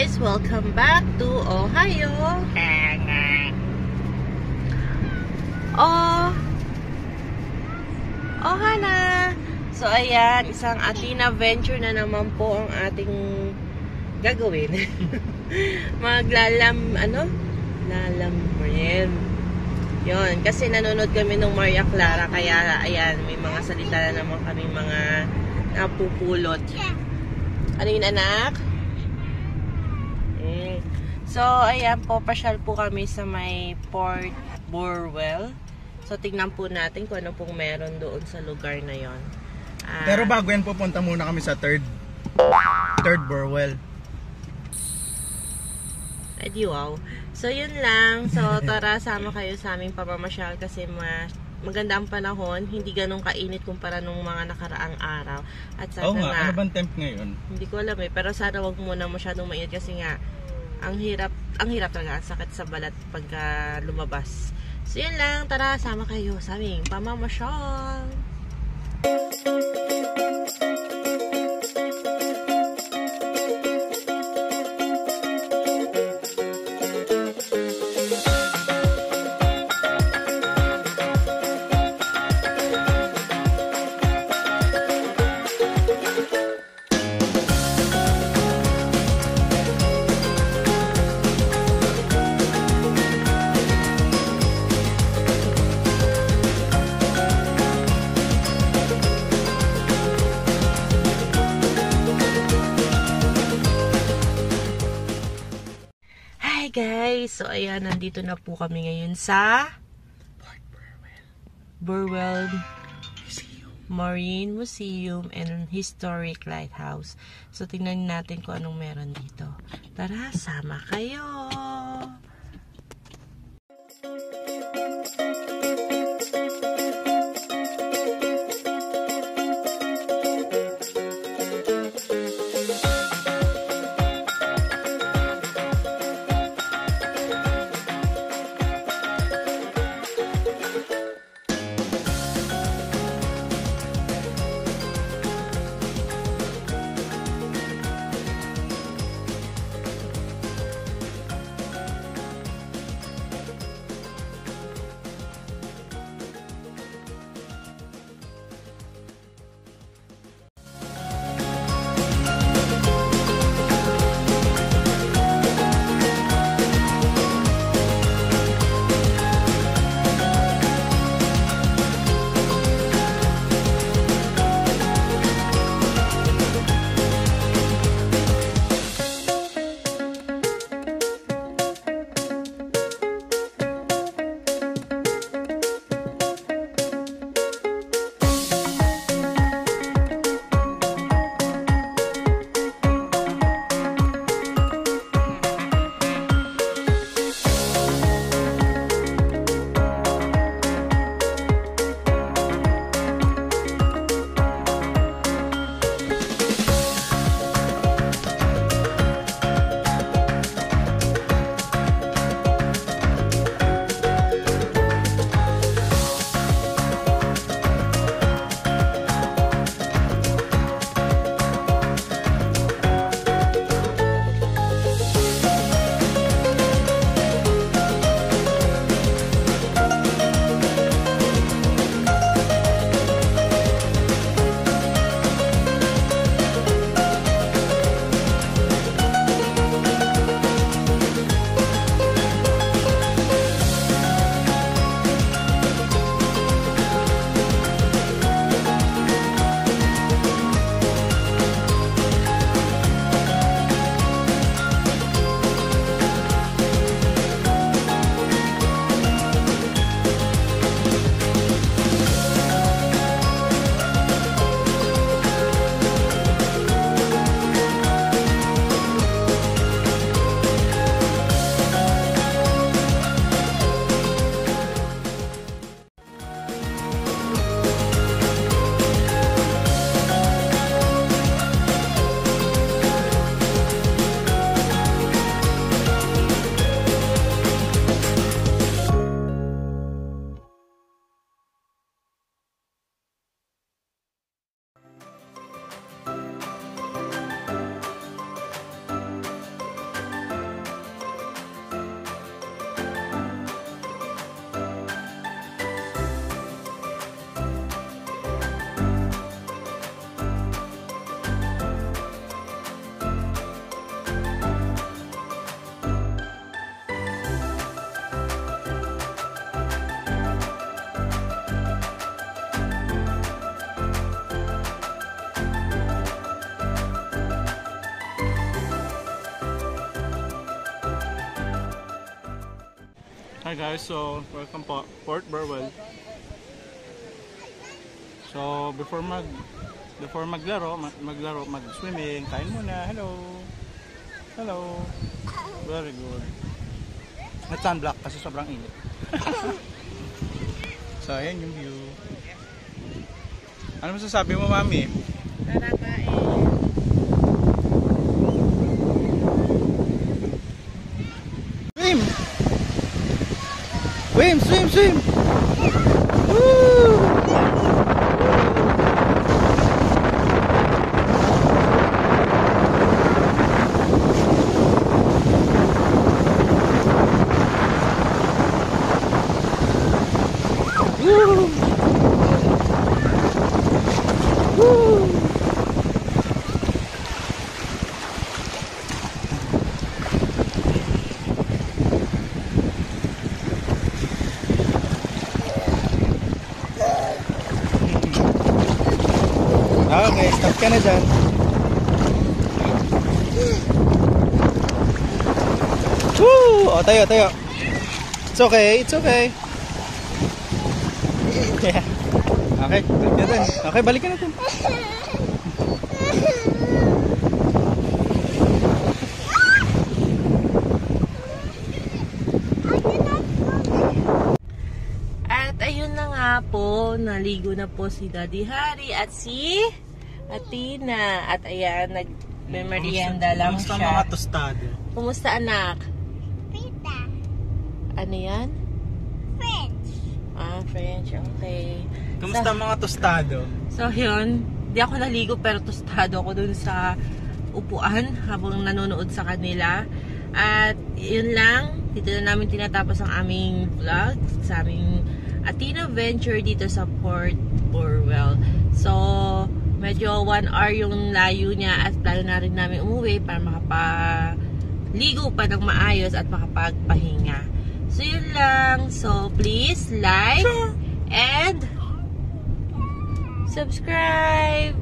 guys! Welcome back to Ohio! Hana! So ayan, isang Athena venture na naman po ang ating gagawin. Lalamrin. Yun, kasi nanonood kami ng Maria Clara, kaya ayan, may mga salita na naman kami mga napupulot. Ano yun, anak? So, ayan po, pasyal po kami sa may Port Burwell. So, tingnan po natin kung ano pong meron doon sa lugar na yon. Pero bago yan, pupunta muna kami sa third Burwell. Edi wow. So, yun lang. So, tara, sama kayo sa aming pamamasyal kasi maganda ang panahon. Hindi ganun kainit kumpara nung mga nakaraang araw. At sana ano bang temp ngayon? Hindi ko alam pero sana wag muna masyadong mainit kasi nga, ang hirap talaga, ang sakit sa balat pagka lumabas. So, yun lang. Tara, sama kayo sa aming pamamasyal. Guys, so ayan, nandito na po kami ngayon sa Port Burwell Marine Museum and Historic Lighthouse. So tingnan natin kung anong meron dito. Tara, sama kayo! Hi guys, so welcome po Port Burwell. So before maglaro, mag-swimming, kain muna. Hello. Hello. Very good. At sunblock kasi sobrang init. So ayan yung view. Ano masasabi mo, Mami? Tara kain. Swim! Woo! Okay, stop ka na dyan. Woo! O, tayo. It's okay. Yeah. Okay, balik na dun. Okay, balik ka na dun. At ayun na nga po, naligo na po si Daddy Harry at si Athena. At ayan, nagme-merienda lang Kumusta siya. mga tostado? Kumusta anak? Pita. Ano yan? French. French, okay. Kumusta mga tostado? So yun, di ako naligo pero tostado ako dun sa upuan habang nanonood sa kanila. At yun lang, dito na namin tinatapos ang aming vlog sa aming Athena Venture dito sa Port Burwell. So, medyo 1 hour yung layo niya at plano na rin namin umuwi para makapaligo pa ng maayos at makapagpahinga. So, yun lang. So, please like and subscribe.